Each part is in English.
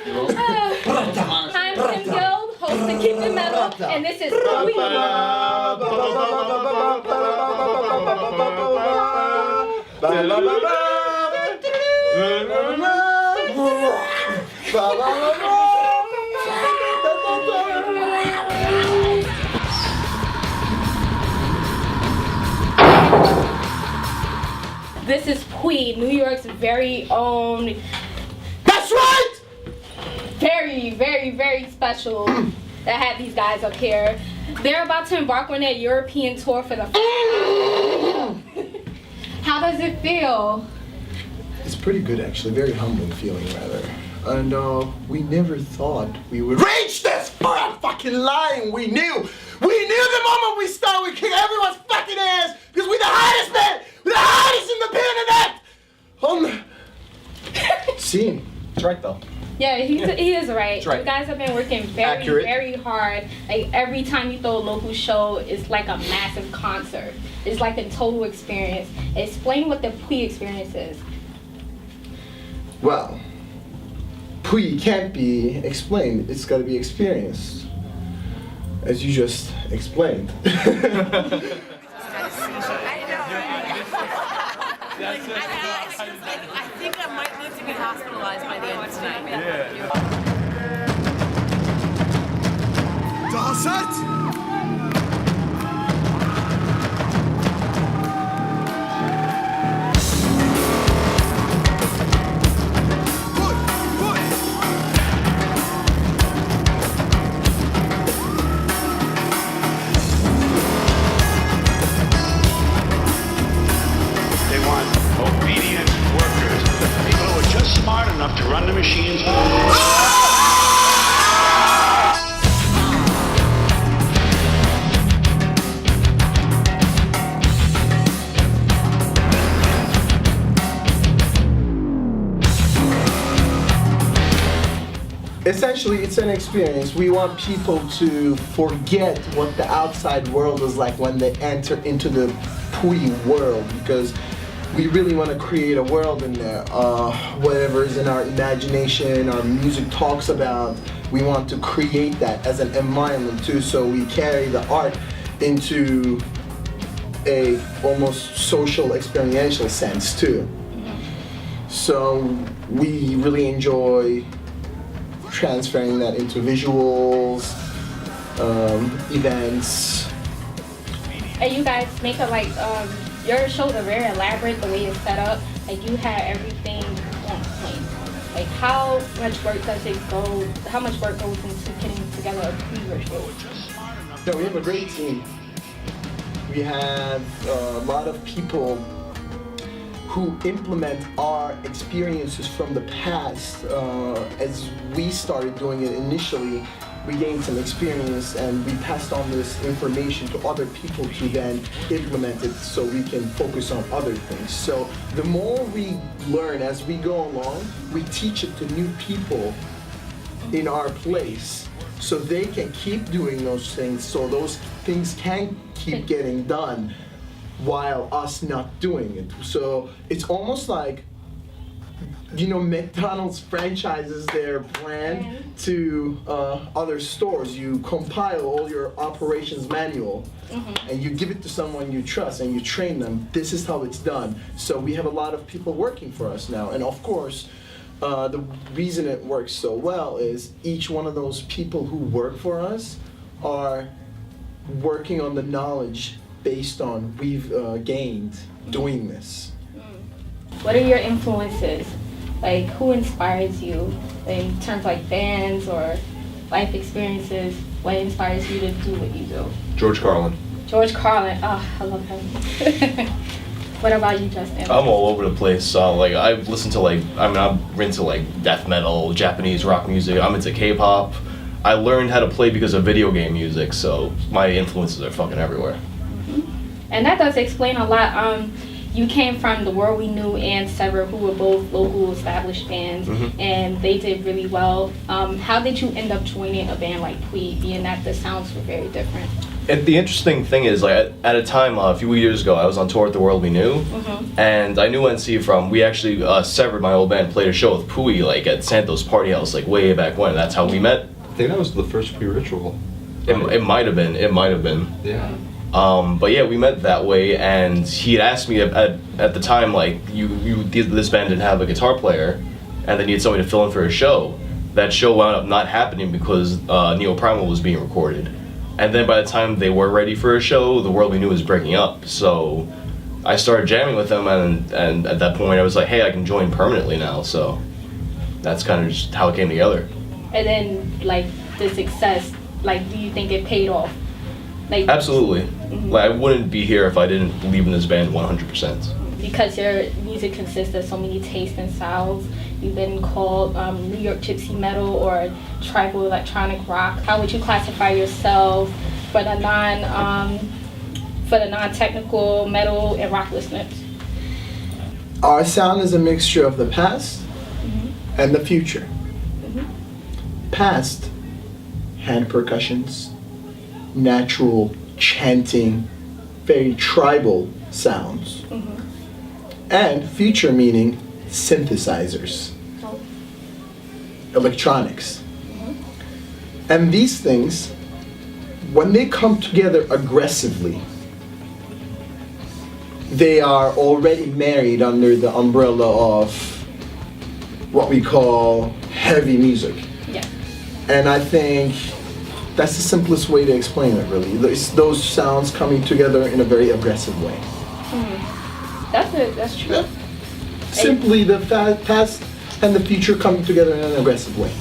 I'm Tim Guild, host of KIMetal, and this is PUi. This is PUi, New York's very own. That's right! Very, very, very special that have these guys up here. They're about to embark on their European tour for the first time. How does it feel? It's pretty good, actually. Very humbling feeling, rather. And we never thought we would reach this far. Fucking lying. We knew the moment we start, we kick everyone's fucking ass because we're the hottest man. We're the hottest in the internet. Scene. It's right though. Yeah, he is right. Right. You guys have been working very, Accurate. very hard. Like every time you throw a local show, it's like a massive concert. It's like a total experience. Explain what the PUi experience is. Well, PUi can't be explained. It's got to be experienced, as you just explained. I think I might need to be hospitalized by the end of tonight. Daha sert. They want obedient workers, people who are just smart enough to run the machines. Essentially, it's an experience. We want people to forget what the outside world is like when they enter into the PUi world, because we really want to create a world in there. Whatever is in our imagination, our music talks about, we want to create that as an environment too, so we carry the art into a almost social experiential sense too. So we really enjoy transferring that into visuals, events. And you guys make it like your shows are very elaborate the way it's set up. Like you have everything on point. Like how much work does it go? How much work goes into putting together a PUi ritual? No, we have a great team. We have a lot of people who implement our experiences from the past. As we started doing it initially, we gained some experience and we passed on this information to other people to then implement it so we can focus on other things. So the more we learn as we go along, we teach it to new people in our place so they can keep doing those things, so those things can keep getting done while us not doing it. So it's almost like, you know, McDonald's franchises their brand to other stores. You compile all your operations manual and you give it to someone you trust and you train them. This is how it's done. So we have a lot of people working for us now. And of course, the reason it works so well is each one of those people who work for us are working on the knowledge based on we've gained doing this. What are your influences? Like who inspires you in terms of like bands or life experiences? What inspires you to do what you do? George Carlin. George Carlin, oh, I love him. What about you, Justin? I'm all over the place. Like I've listened to I'm into like death metal, Japanese rock music. I'm into K-pop. I learned how to play because of video game music, so my influences are fucking everywhere. And that does explain a lot. You came from The World We Knew and Sever, who were both local established bands, and they did really well. How did you end up joining a band like PUi, being that the sounds were very different? And the interesting thing is, like, at a time a few years ago, I was on tour with The World We Knew, and I knew NC from. We actually severed my old band, played a show with PUi like at Santos Party House, like way back when. That's how we met. I think that was the first PUi Ritual. It might have been. It might have been. Yeah. But yeah, we met that way, and he had asked me at the time, like, this band didn't have a guitar player, and they needed somebody to fill in for a show. That show wound up not happening because Primal was being recorded. And then by the time they were ready for a show, The World We Knew was breaking up. So I started jamming with them, and at that point I was like, hey, I can join permanently now. So that's kind of just how it came together. And then, like, the success, like, do you think it paid off? Like, absolutely. Like, I wouldn't be here if I didn't believe in this band 100%. Because your music consists of so many tastes and styles. You've been called New York gypsy metal or tribal electronic rock. How would you classify yourself for the non-technical metal and rock listeners? Our sound is a mixture of the past and the future. Past, hand percussions, natural chanting, very tribal sounds. And future meaning synthesizers, electronics. And these things, when they come together aggressively, they are already married under the umbrella of what we call heavy music. Yeah. And I think that's the simplest way to explain it, really. It's those sounds coming together in a very aggressive way. That's true. Yeah. Simply the past and the future coming together in an aggressive way.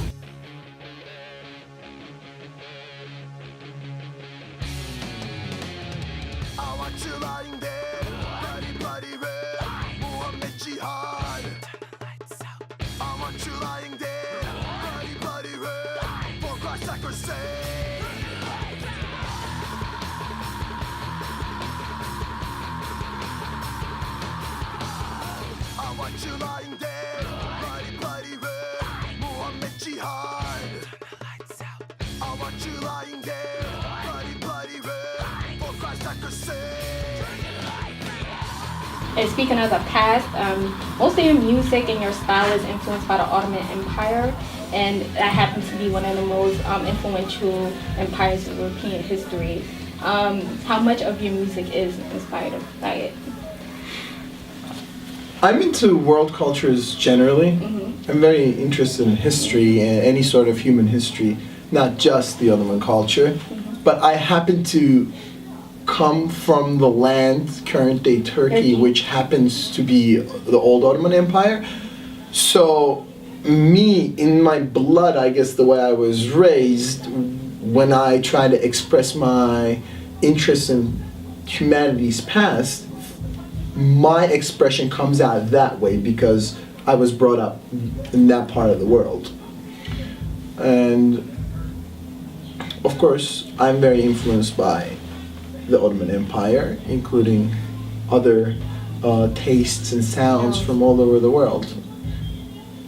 And speaking of the past, most of your music and your style is influenced by the Ottoman Empire, and that happens to be one of the most influential empires in European history. How much of your music is inspired by it? I'm into world cultures generally. I'm very interested in history and any sort of human history, not just the Ottoman culture. But I happen to come from the land, current day Turkey, which happens to be the old Ottoman Empire. So me, in my blood, I guess the way I was raised, when I try to express my interest in humanity's past, my expression comes out that way because I was brought up in that part of the world. And of course, I'm very influenced by the Ottoman Empire, including other tastes and sounds from all over the world.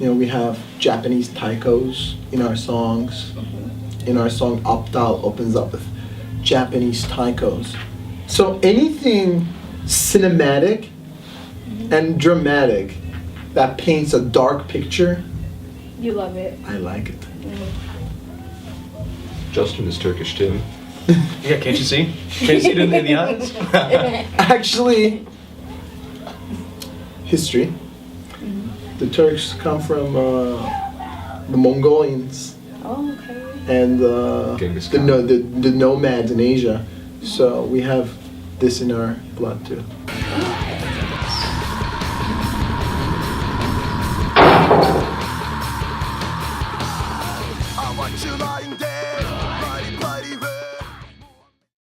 You know, we have Japanese taikos in our songs. In our song Aptal opens up with Japanese taikos. So anything cinematic and dramatic that paints a dark picture, You love it. I like it. Justin is Turkish too. Yeah, can't you see? Can't you see it in the eyes? Actually, history. The Turks come from the Mongolians Oh, okay. and Genghis the, Khan. the nomads in Asia. So we have this in our blood too. I want you lying there, bloody, bloody red.